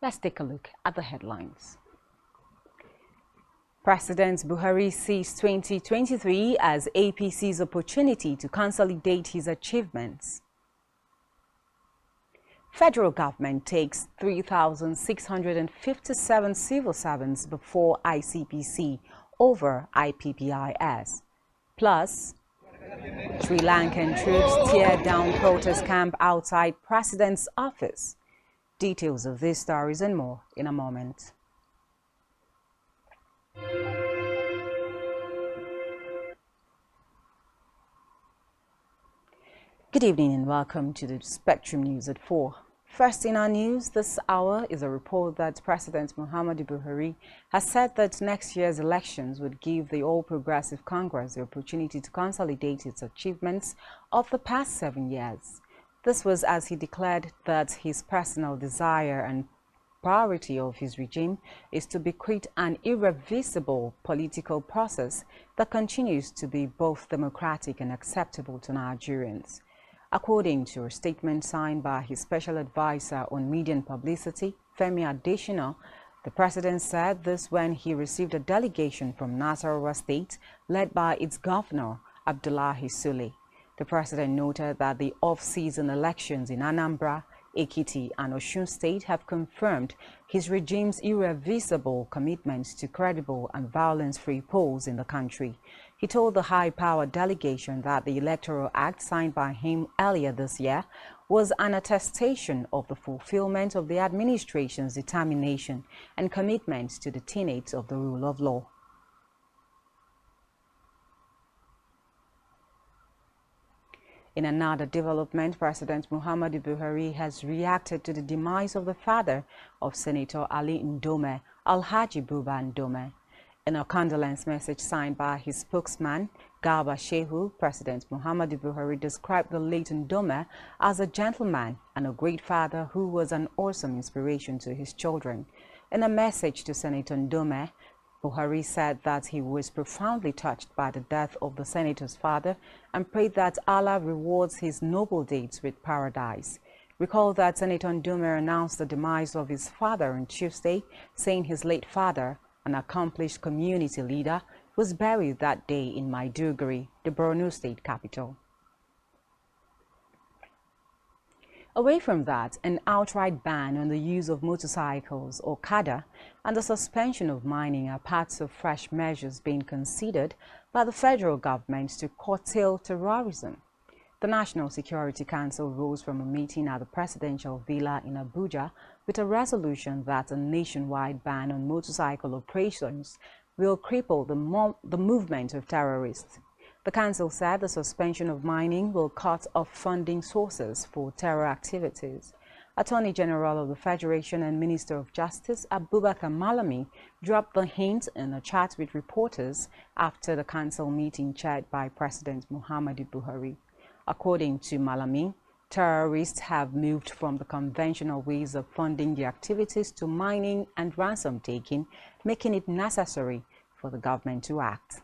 Let's take a look at the headlines. President Buhari sees 2023 as APC's opportunity to consolidate his achievements. Federal government takes 3,657 civil servants before ICPC over IPPIS. Plus, Sri Lankan troops tear down protest camp outside President's office. Details of these stories and more in a moment. Good evening and welcome to the Spectrum News at 4. First in our news this hour is a report that President Muhammadu Buhari has said that next year's elections would give the All Progressive Congress the opportunity to consolidate its achievements of the past 7 years. This was as he declared that his personal desire and priority of his regime is to bequeath an irreversible political process that continues to be both democratic and acceptable to Nigerians. According to a statement signed by his special advisor on media and publicity, Femi Adesina, the president said this when he received a delegation from Nasarawa State led by its governor, Abdullahi Sule. The president noted that the off-season elections in Anambra, Ekiti and Osun State have confirmed his regime's irreversible commitment to credible and violence-free polls in the country. He told the high-powered delegation that the Electoral Act signed by him earlier this year was an attestation of the fulfillment of the administration's determination and commitment to the tenets of the rule of law. In another development, President Muhammadu Buhari has reacted to the demise of the father of Senator Ali Ndome, Alhaji Buba Ndome. In a condolence message signed by his spokesman, Garba Shehu, President Muhammadu Buhari described the late Ndome as a gentleman and a great father who was an awesome inspiration to his children. In a message to Senator Ndome, Buhari said that he was profoundly touched by the death of the senator's father and prayed that Allah rewards his noble deeds with paradise. Recall that Senator Ndome announced the demise of his father on Tuesday, saying his late father, an accomplished community leader, was buried that day in Maiduguri, the Borno state capital. Away from that, an outright ban on the use of motorcycles or Okada and the suspension of mining are parts of fresh measures being considered by the federal government to curtail terrorism. The National Security Council rose from a meeting at the presidential villa in Abuja with a resolution that a nationwide ban on motorcycle operations will cripple the movement of terrorists. The council said the suspension of mining will cut off funding sources for terror activities. Attorney General of the Federation and Minister of Justice Abubakar Malami dropped the hint in a chat with reporters after the council meeting chaired by President Muhammadu Buhari. According to Malami, terrorists have moved from the conventional ways of funding their activities to mining and ransom taking, making it necessary for the government to act.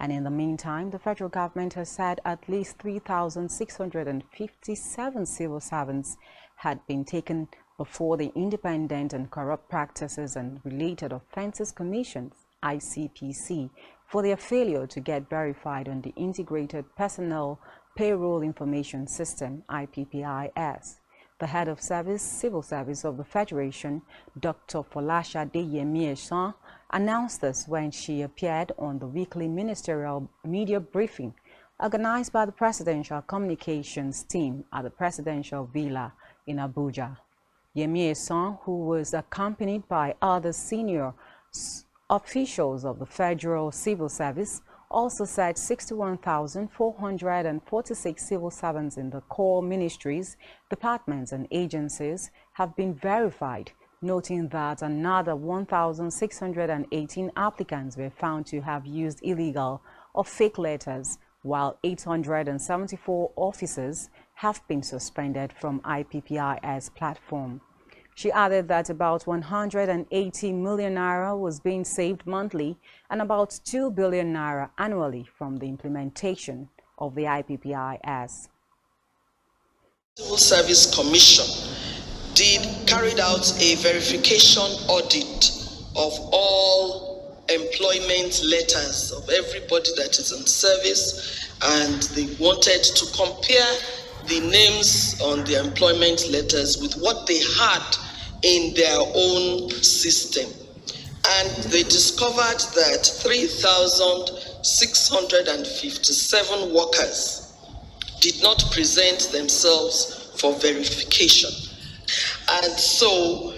And in the meantime, the federal government has said at least 3,657 civil servants had been taken before the Independent and Corrupt Practices and Related Offences Commission, ICPC, for their failure to get verified on the Integrated Personnel Payroll Information System, IPPIS. The head of civil service of the Federation, Dr. Folashade Yemi-Esan, announced this when she appeared on the weekly ministerial media briefing organized by the Presidential Communications team at the Presidential Villa in Abuja. Yemi-Esan, who was accompanied by other senior officials of the Federal Civil Service, also said 61,446 civil servants in the core ministries, departments and agencies have been verified, noting that another 1,618 applicants were found to have used illegal or fake letters, while 874 officers have been suspended from IPPIS platform. She added that about 180 million naira was being saved monthly and about 2 billion naira annually from the implementation of the IPPIS. Civil Service Commission carried out a verification audit of all employment letters of everybody that is in service, and they wanted to compare the names on the employment letters with what they had in their own system. And they discovered that 3,657 workers did not present themselves for verification. And so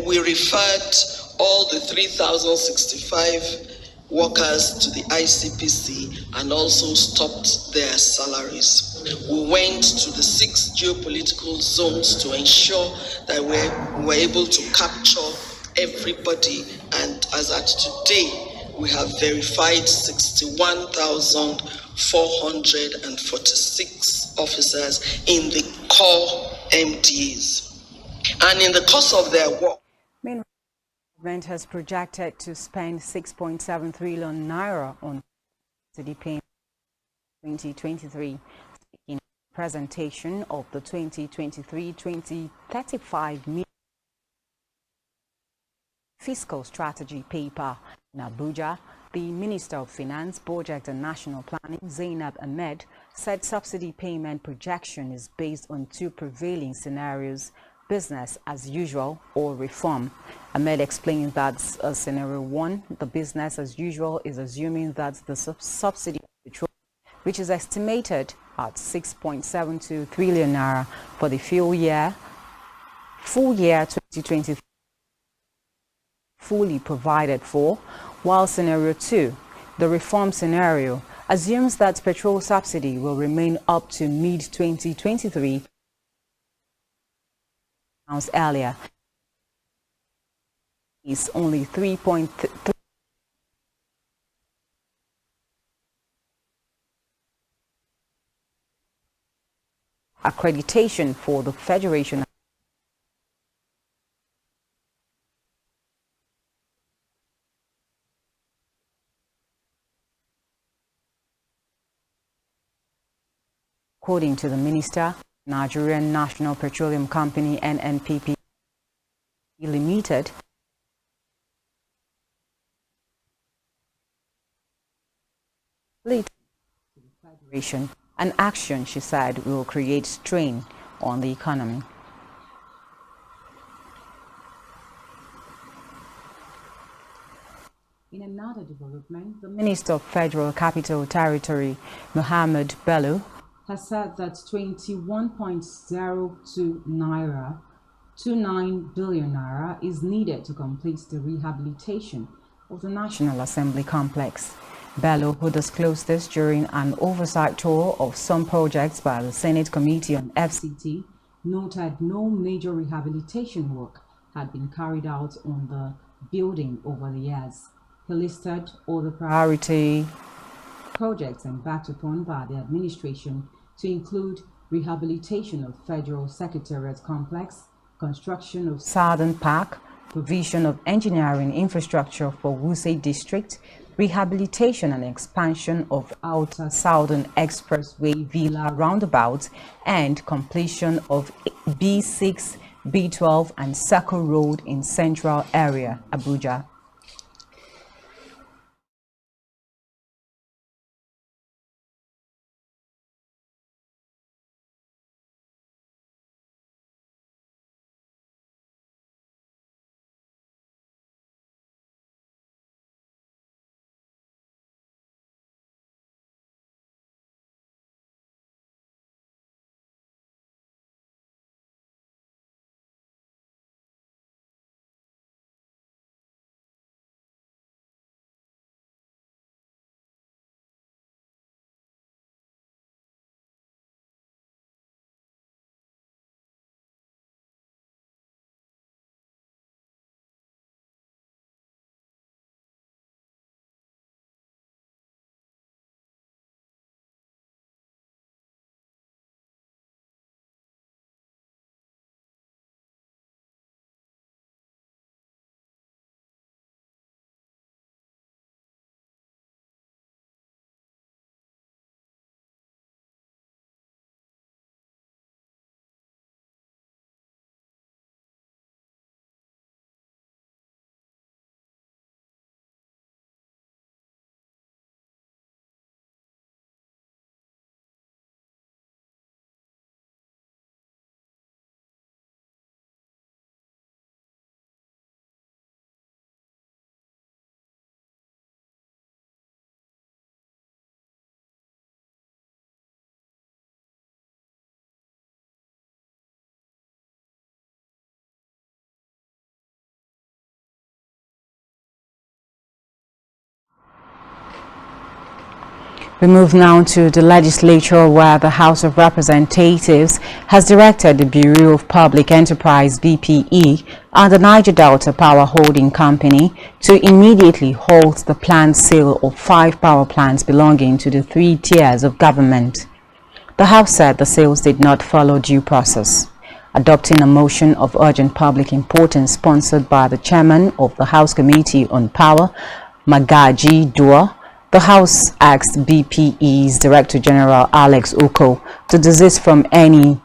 we referred all the 3,065 workers to the ICPC and also stopped their salaries. We went to the 6 geopolitical zones to ensure that we were able to capture everybody, and as at today, we have verified 61,446 officers in the core MDs. And in the course of their work, Meanwhile, the government has projected to spend 6.7 trillion naira on subsidy payment in 2023. In presentation of the 2023-2035 fiscal strategy paper in Abuja, the Minister of Finance, Budget and National Planning, Zainab Ahmed, said subsidy payment projection is based on two prevailing scenarios: business as usual or reform. Ahmed explained that scenario one, the business as usual, is assuming that the subsidy of petrol, which is estimated at 6.72 trillion naira for the full year 2023, fully provided for, while scenario two, the reform scenario, assumes that petrol subsidy will remain up to mid-2023, announced earlier. Is only 3.3 accreditation for the Federation. According to the minister, Nigerian National Petroleum Company (NNPC) Limited Federation, an action, she said, will create strain on the economy. In another development, the Minister of Federal Capital Territory, Mohammed Bello, has said that 29 billion naira is needed to complete the rehabilitation of the National Assembly complex. Bello, who disclosed this during an oversight tour of some projects by the Senate Committee on FCT, noted no major rehabilitation work had been carried out on the building over the years. He listed all the priority projects embarked upon by the administration to include rehabilitation of Federal Secretariat Complex, construction of Southern Park, provision of engineering infrastructure for Wuse District, rehabilitation and expansion of Outer Southern Expressway Villa Roundabout, and completion of B6, B12 and Circle Road in Central Area, Abuja. We move now to the legislature, where the House of Representatives has directed the Bureau of Public Enterprise (BPE) and the Niger Delta Power Holding Company to immediately halt the planned sale of 5 power plants belonging to the 3 tiers of government. The House said the sales did not follow due process. Adopting a motion of urgent public importance sponsored by the chairman of the House Committee on Power, Magaji Dua, the House asked BPE's Director General Alex Oko to desist from any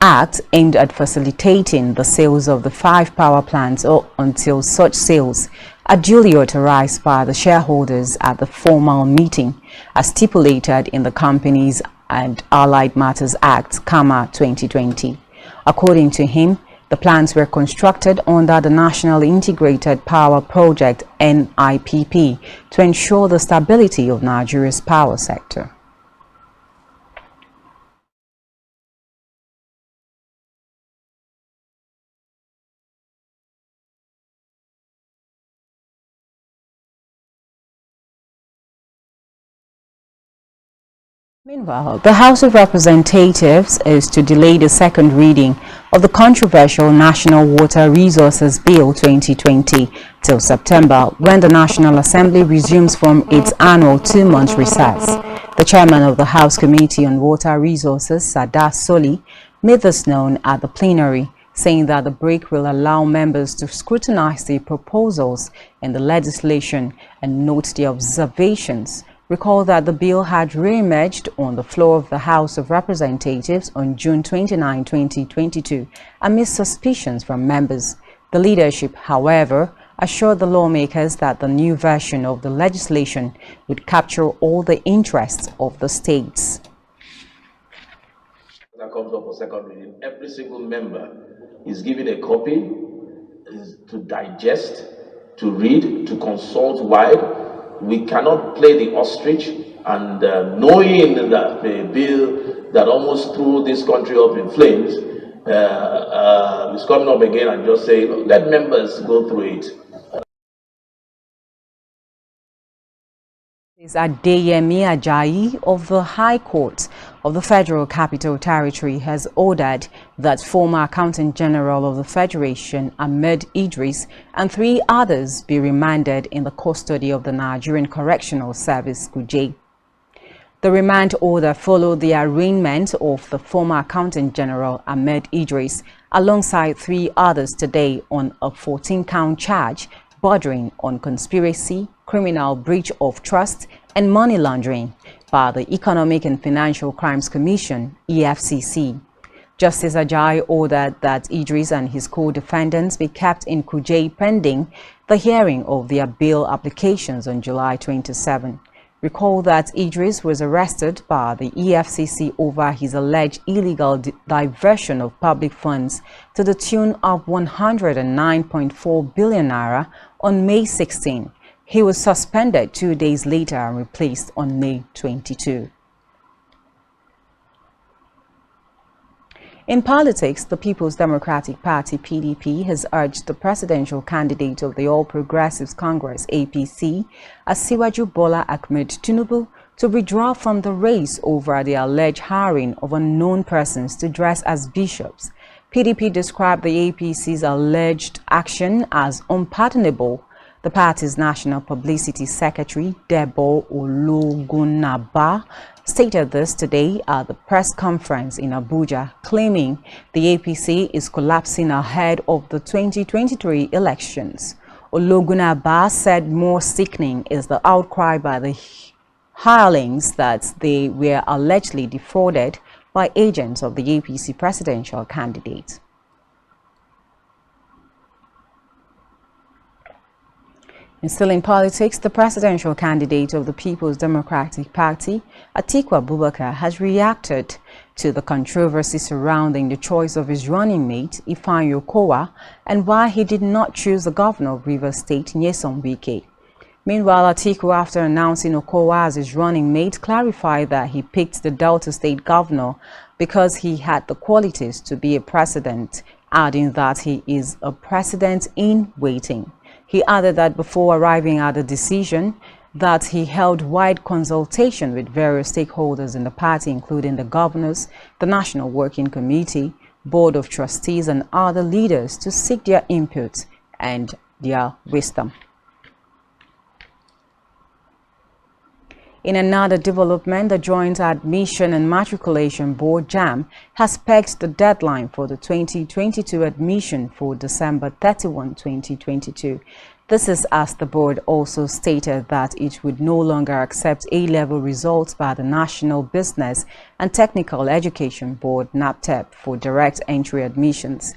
act aimed at facilitating the sales of the 5 power plants or until such sales are duly authorized by the shareholders at the formal meeting as stipulated in the Companies and Allied Matters Act, CAMA 2020. According to him, the plants were constructed under the National Integrated Power Project (NIPP) to ensure the stability of Nigeria's power sector. Meanwhile, the House of Representatives is to delay the second reading of the controversial National Water Resources Bill 2020 till September, when the National Assembly resumes from its annual 2-month recess. The chairman of the House Committee on Water Resources, Sada Soli, made this known at the plenary, saying that the break will allow members to scrutinize the proposals in the legislation and note the observations. Recall that the bill had re-emerged on the floor of the House of Representatives on June 29, 2022, amid suspicions from members. The leadership, however, assured the lawmakers that the new version of the legislation would capture all the interests of the states. That comes up for second reading, every single member is given a copy to digest, to read, to consult wide. We cannot play the ostrich and knowing that the bill that almost threw this country up in flames is coming up again and just say, let members go through it. Is Adeyemi Ajayi of the High Court of the Federal Capital Territory has ordered that former Accountant General of the Federation, Ahmed Idris, and 3 others be remanded in the custody of the Nigerian Correctional Service, Kuje. The remand order followed the arraignment of the former Accountant General, Ahmed Idris, alongside 3 others today on a 14-count charge bordering on conspiracy, criminal breach of trust, and money laundering by the Economic and Financial Crimes Commission, EFCC. Justice Ajayi ordered that Idris and his co-defendants be kept in Kuje pending the hearing of their bail applications on July 27. Recall that Idris was arrested by the EFCC over his alleged illegal diversion of public funds to the tune of 109.4 billion naira on May 16. He was suspended 2 days later and replaced on May 22. In politics, the People's Democratic Party (PDP) has urged the presidential candidate of the All Progressives Congress (APC), Asiwaju Bola Ahmed Tinubu, to withdraw from the race over the alleged hiring of unknown persons to dress as bishops. PDP described the APC's alleged action as unpardonable. The party's National Publicity Secretary, Debo Ologunaba, stated this today at the press conference in Abuja, claiming the APC is collapsing ahead of the 2023 elections. Ologunaba said more sickening is the outcry by the hirelings that they were allegedly defrauded by agents of the APC presidential candidate. And still in politics, the presidential candidate of the People's Democratic Party, Atiku Abubakar, has reacted to the controversy surrounding the choice of his running mate, Ifeanyi Okowa, and why he did not choose the governor of Rivers State, Nyesom Wike. Meanwhile, Atiku, after announcing Okowa as his running mate, clarified that he picked the Delta State governor because he had the qualities to be a president, adding that he is a president in waiting. He added that before arriving at a decision, that he held wide consultation with various stakeholders in the party, including the governors, the National Working Committee, Board of Trustees, and other leaders to seek their input and their wisdom. In another development, the Joint Admission and Matriculation Board (JAM) has pegged the deadline for the 2022 admission for December 31, 2022. This is as the board also stated that it would no longer accept A-level results by the National Business and Technical Education Board (NABTEB) for direct entry admissions.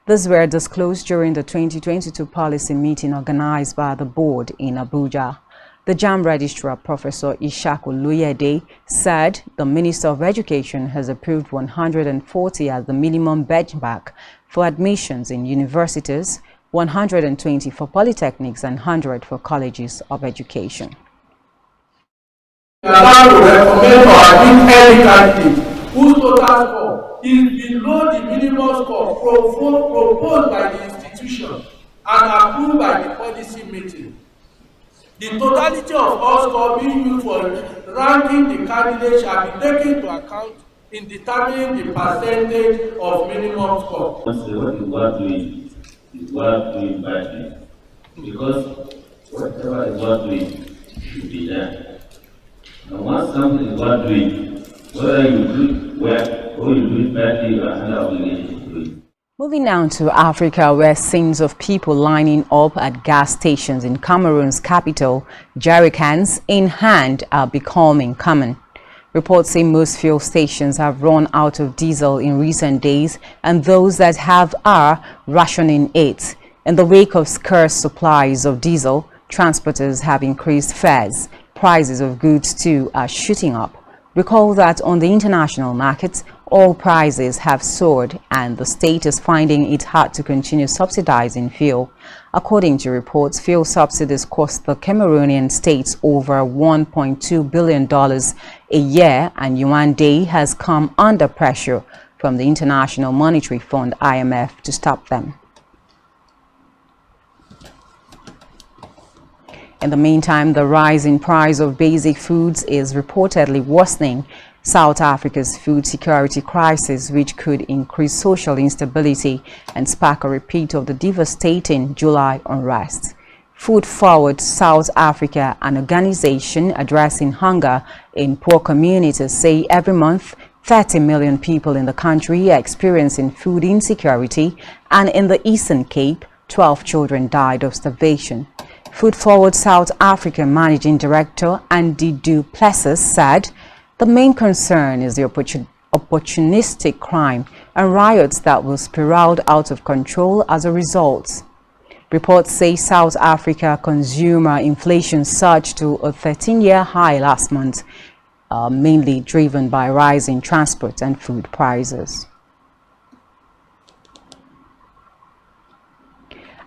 These were disclosed during the 2022 policy meeting organized by the board in Abuja. The JAM Registrar, Professor Ishaku Luyede, said the Minister of Education has approved 140 as the minimum benchmark for admissions in universities, 120 for polytechnics, and 100 for colleges of education. We are now to recommend or admit any candidate whose total score is below the minimum score proposed by the institution and approved by the policy meeting. The totality of all scores being used for ranking the candidate shall be taken into account in determining the percentage of minimum score. What is worth doing is worth doing badly, because whatever is worth doing should be there. And once something is worth doing, whether you do it well or you do it badly, you are under obligation to do it. Moving now to Africa, where scenes of people lining up at gas stations in Cameroon's capital, jerrycans in hand, are becoming common. Reports say most fuel stations have run out of diesel in recent days, and those that have are rationing it. In the wake of scarce supplies of diesel, transporters have increased fares. Prices of goods too are shooting up. Recall that on the international markets, oil prices have soared and the state is finding it hard to continue subsidizing fuel. According to reports, fuel subsidies cost the Cameroonian state over $1.2 billion a year, and Yuan Day has come under pressure from the International Monetary Fund (IMF) to stop them. In the meantime, the rise in price of basic foods is reportedly worsening South Africa's food security crisis, which could increase social instability and spark a repeat of the devastating July unrest. Food Forward South Africa, an organization addressing hunger in poor communities, say every month 30 million people in the country are experiencing food insecurity, and in the Eastern Cape, 12 children died of starvation. Food Forward South Africa Managing Director Andy Du Plessis said the main concern is the opportunistic crime and riots that will spiral out of control as a result. Reports say South Africa consumer inflation surged to a 13-year high last month, mainly driven by rising transport and food prices.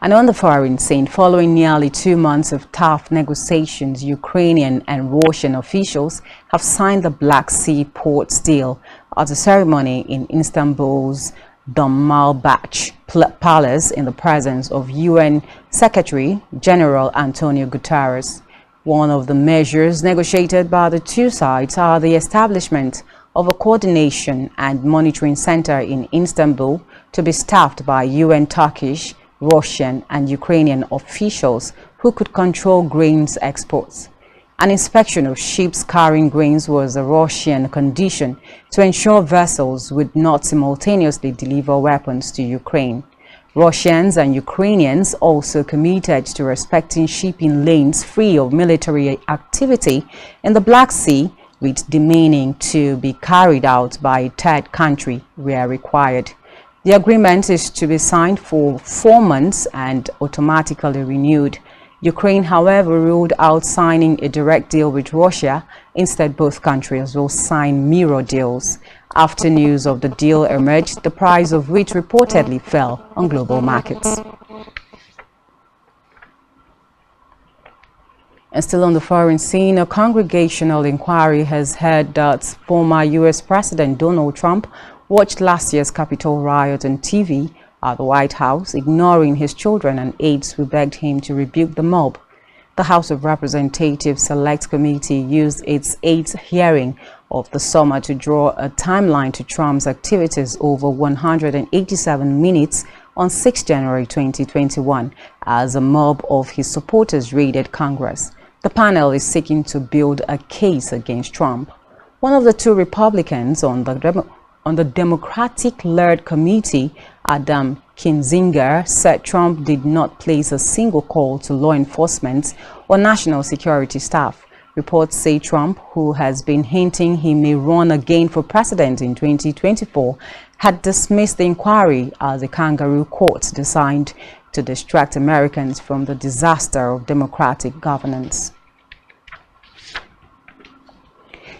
And on the foreign scene, following nearly 2 months of tough negotiations, Ukrainian and Russian officials have signed the Black Sea ports deal at a ceremony in Istanbul's Dolmabahce Palace in the presence of UN Secretary General Antonio Guterres. One of the measures negotiated by the two sides are the establishment of a coordination and monitoring center in Istanbul to be staffed by UN Turkish, Russian and Ukrainian officials who could control grains exports. An inspection of ships carrying grains was a Russian condition to ensure vessels would not simultaneously deliver weapons to Ukraine. Russians and Ukrainians also committed to respecting shipping lanes free of military activity in the Black Sea, with demanding to be carried out by a third country where required. The agreement is to be signed for 4 months and automatically renewed. Ukraine, however, ruled out signing a direct deal with Russia. Instead, both countries will sign mirror deals. After news of the deal emerged, the price of which reportedly fell on global markets. And still on the foreign scene, a congregational inquiry has heard that former U.S. President Donald Trump watched last year's Capitol riot on TV at the White House, ignoring his children and aides who begged him to rebuke the mob. The House of Representatives Select Committee used its 8th hearing of the summer to draw a timeline to Trump's activities over 187 minutes on 6 January 2021 as a mob of his supporters raided Congress. The panel is seeking to build a case against Trump. One of the two Republicans on the Democratic-led committee, Adam Kinzinger, said Trump did not place a single call to law enforcement or national security staff. Reports say Trump, who has been hinting he may run again for president in 2024, had dismissed the inquiry as a kangaroo court designed to distract Americans from the disaster of democratic governance.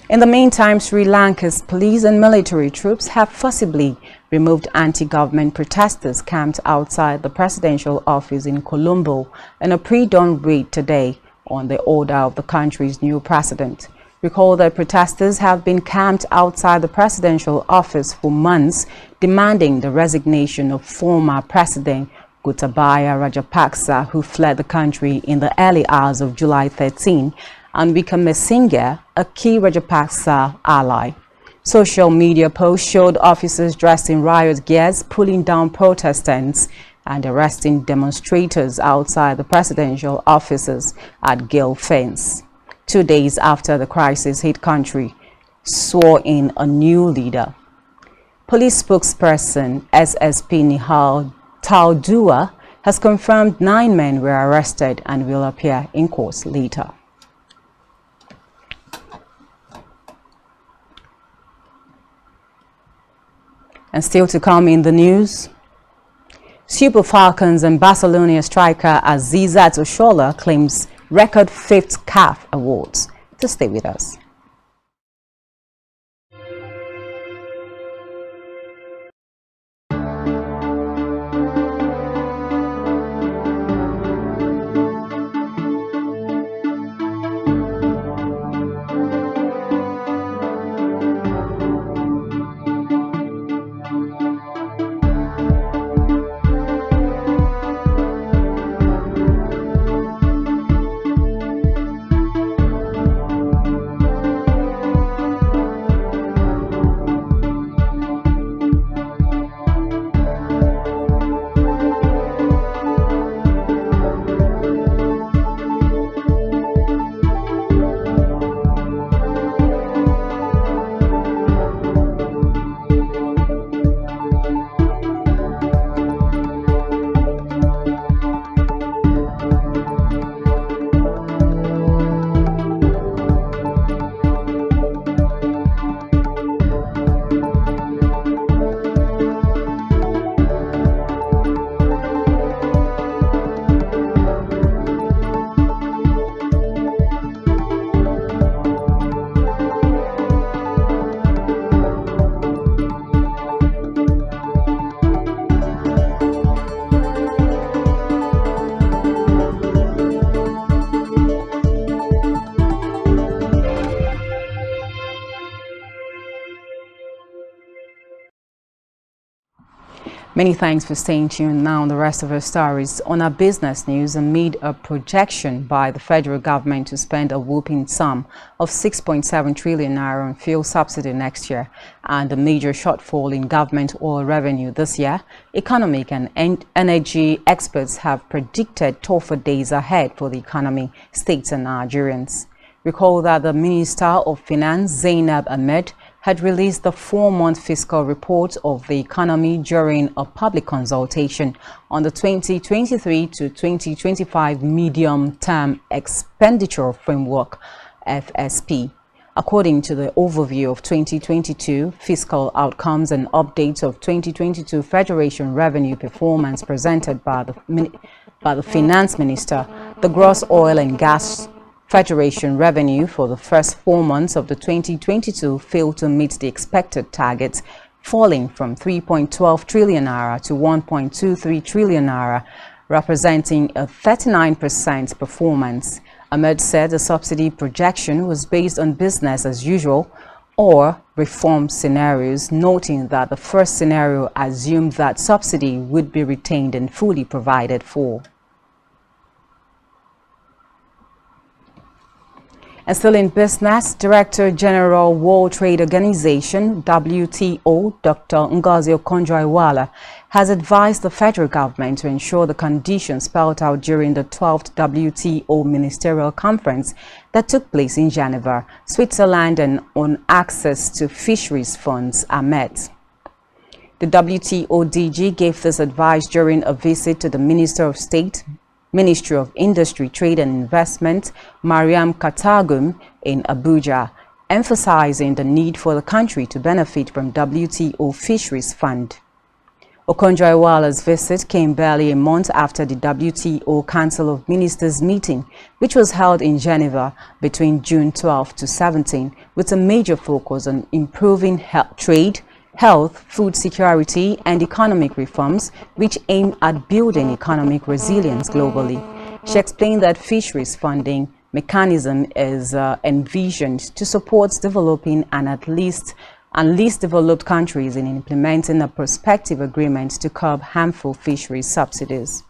In the meantime, Sri Lanka's police and military troops have forcibly removed anti-government protesters camped outside the presidential office in Colombo in a pre-dawn raid today on the order of the country's new president. Recall that protesters have been camped outside the presidential office for months, demanding the resignation of former President Gotabaya Rajapaksa, who fled the country in the early hours of July 13, and Wickremesinghe, a key Rajapaksa ally. Social media posts showed officers dressed in riot gears pulling down protestants and arresting demonstrators outside the presidential offices at Gill Fence. 2 days after the crisis-hit country swore in a new leader. Police spokesperson SSP Nihal Taldua has confirmed 9 men were arrested and will appear in court later. And still to come in the news, Super Falcons and Barcelona striker Azizat Oshola claims record 5th CAF awards. To stay with us. Many thanks for staying tuned. Now on the rest of our stories. On our business news, amid a projection by the federal government to spend a whopping sum of 6.7 trillion naira on fuel subsidy next year and a major shortfall in government oil revenue this year, economic and energy experts have predicted tougher days ahead for the economy, states and Nigerians. Recall that the Minister of Finance, Zainab Ahmed, had released the 4-month fiscal report of the economy during a public consultation on the 2023 to 2025 medium-term expenditure framework, FSP. According to the overview of 2022 fiscal outcomes and updates of 2022 Federation revenue performance presented by the Finance Minister, the gross oil and gas Federation revenue for the first 4 months of the 2022 failed to meet the expected targets, falling from 3.12 trillion naira to 1.23 trillion naira, representing a 39% performance. Ahmed said the subsidy projection was based on business as usual or reform scenarios, noting that the first scenario assumed that subsidy would be retained and fully provided for. And still in business, Director General World Trade Organization, WTO, Dr. Ngozi Okonjo-Iweala, has advised the federal government to ensure the conditions spelled out during the 12th WTO Ministerial Conference that took place in Geneva, Switzerland, and on access to fisheries funds are met. The WTO DG gave this advice during a visit to the Minister of State, Ministry of Industry, Trade and Investment, Mariam Katagum, in Abuja, emphasizing the need for the country to benefit from WTO Fisheries Fund. Okonjo-Iweala's visit came barely a month after the WTO Council of Ministers meeting, which was held in Geneva between June 12 to 17, with a major focus on improving trade, health, food security, and economic reforms, which aim at building economic resilience globally. She explained that fisheries funding mechanism is envisioned to support developing and least developed countries in implementing a prospective agreement to curb harmful fisheries subsidies.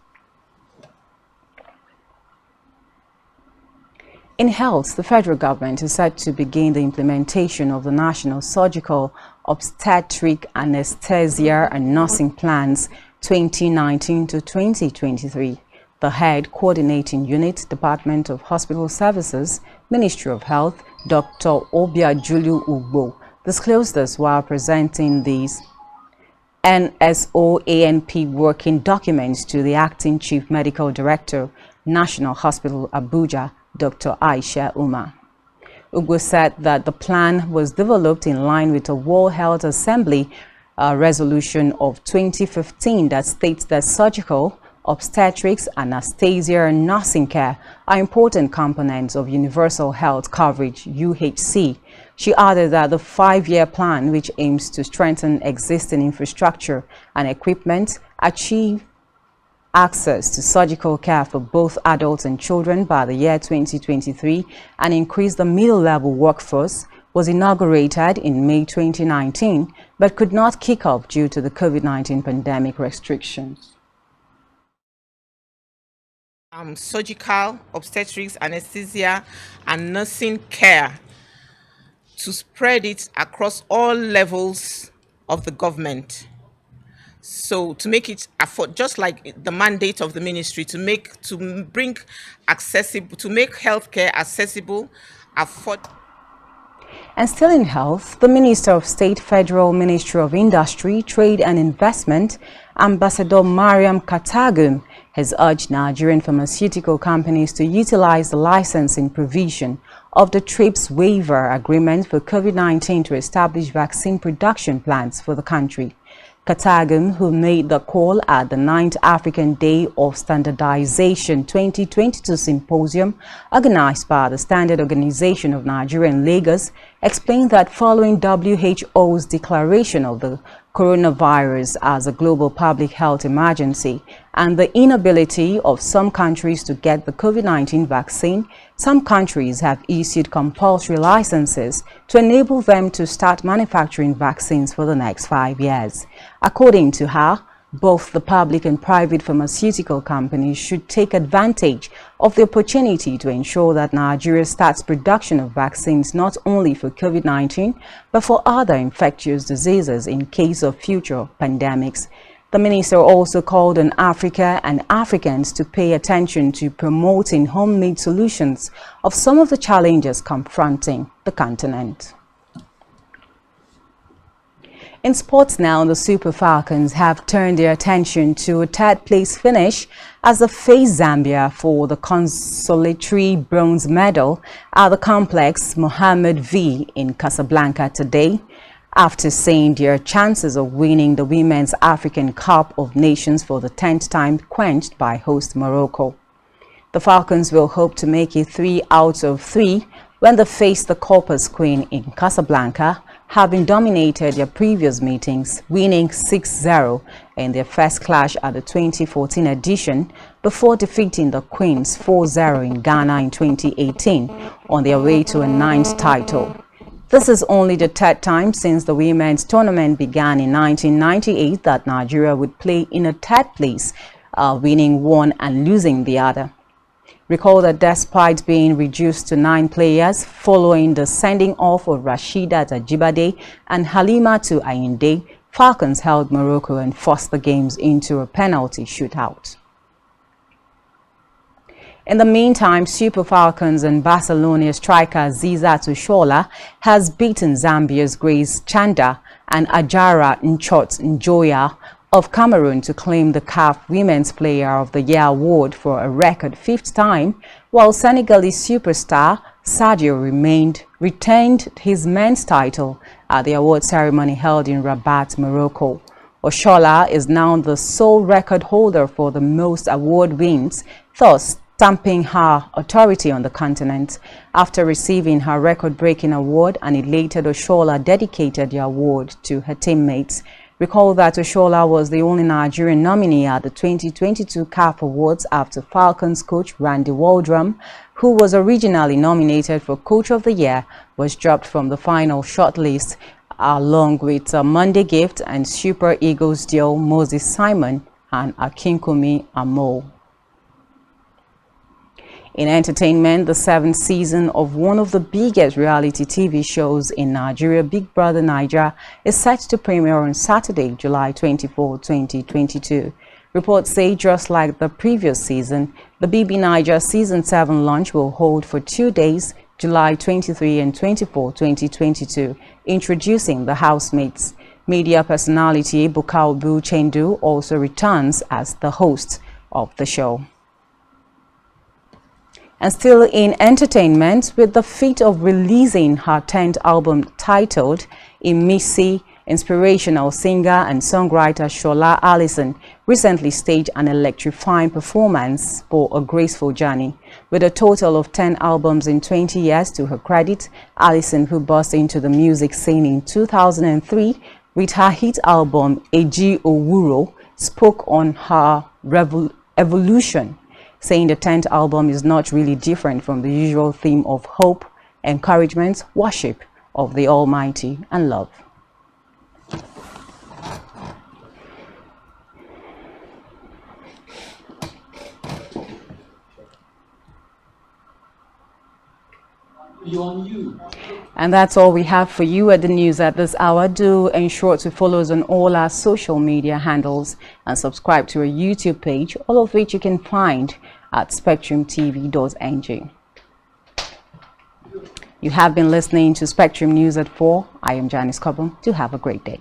In health, the federal government is set to begin the implementation of the National Surgical, Obstetric, Anesthesia and Nursing Plans 2019 to 2023. The head coordinating unit, Department of Hospital Services, Ministry of Health, Dr. Obiajulu Ugbo, disclosed this while presenting these NSOANP working documents to the Acting Chief Medical Director, National Hospital Abuja, Dr. Aisha Umar. Ugbo said that the plan was developed in line with a World Health Assembly resolution of 2015 that states that surgical, obstetrics, anesthesia, and nursing care are important components of universal health coverage, UHC. She added that the 5-year plan, which aims to strengthen existing infrastructure and equipment, achieve access to surgical care for both adults and children by the year 2023 and increase the middle-level workforce, was inaugurated in May 2019 but could not kick off due to the COVID-19 pandemic restrictions. Surgical, obstetrics, anesthesia, and nursing care to spread it across all levels of the government. So to make it afford, just like the mandate of the ministry, to make healthcare accessible, affordable. And still in health, the Minister of State, Federal Ministry of Industry, Trade and Investment, Ambassador Mariam Katagum, has urged Nigerian pharmaceutical companies to utilize the licensing provision of the TRIPS waiver agreement for COVID-19 to establish vaccine production plants for the country. Katagum, who made the call at the 9th African Day of Standardization 2022 Symposium organized by the Standard Organization of Nigeria in Lagos, explained that following WHO's declaration of the coronavirus as a global public health emergency and the inability of some countries to get the COVID-19 vaccine, some countries have issued compulsory licenses to enable them to start manufacturing vaccines for the next 5 years. According to her, both the public and private pharmaceutical companies should take advantage of the opportunity to ensure that Nigeria starts production of vaccines not only for COVID-19 but for other infectious diseases in case of future pandemics. The minister also called on Africa and Africans to pay attention to promoting homemade solutions of some of the challenges confronting the continent. In sports now, the Super Falcons have turned their attention to a third-place finish as they face Zambia for the consolatory bronze medal at the complex Mohammed V in Casablanca today, after saying their chances of winning the Women's African Cup of Nations for the 10th time quenched by host Morocco. The Falcons will hope to make it 3 out of 3 when they face the Corpus Queen in Casablanca, having dominated their previous meetings, winning 6-0 in their first clash at the 2014 edition before defeating the Queens 4-0 in Ghana in 2018 on their way to a 9th title. This is only the 3rd time since the women's tournament began in 1998 that Nigeria would play in a 3rd place, winning one and losing the other. Recall that despite being reduced to 9 players following the sending off of Rasheedat Ajibade and Halimatu Ayinde, Falcons held Morocco and forced the games into a penalty shootout. In the meantime, Super Falcons and Barcelona striker Zizat Ushola has beaten Zambia's Grace Chanda and Ajara Nchot Njoya of Cameroon to claim the CAF Women's Player of the Year award for a record 5th time, while Senegalese superstar Sadio retained his men's title at the award ceremony held in Rabat, Morocco. Oshola is now the sole record holder for the most award wins, thus stamping her authority on the continent. After receiving her record-breaking award, an elated Oshola dedicated the award to her teammates. Recall that Oshola was the only Nigerian nominee at the 2022 CAF Awards after Falcons coach Randy Waldrum, who was originally nominated for Coach of the Year, was dropped from the final shortlist along with Monday Gift and Super Eagles duo Moses Simon and Akinkunmi Amo. In entertainment, the 7th season of one of the biggest reality TV shows in Nigeria, Big Brother Naija, is set to premiere on Saturday, July 24, 2022. Reports say just like the previous season, the BB Naija Season 7 launch will hold for 2 days, July 23 and 24, 2022, introducing the housemates. Media personality Bukaobu Chendu also returns as the host of the show. And still in entertainment, with the feat of releasing her 10th album titled Imisi, inspirational singer and songwriter Shola Allison recently staged an electrifying performance for A Graceful Journey. With a total of 10 albums in 20 years to her credit, Allison, who burst into the music scene in 2003 with her hit album Eji Owuro, spoke on her evolution, saying the 10th album is not really different from the usual theme of hope, encouragement, worship of the Almighty, and love. And that's all we have for you at the news at this hour. Do ensure to follow us on all our social media handles and subscribe to our YouTube page, all of which you can find at spectrumtv.ng. You have been listening to Spectrum News at 4. I am Janice Cobham. Do have a great day.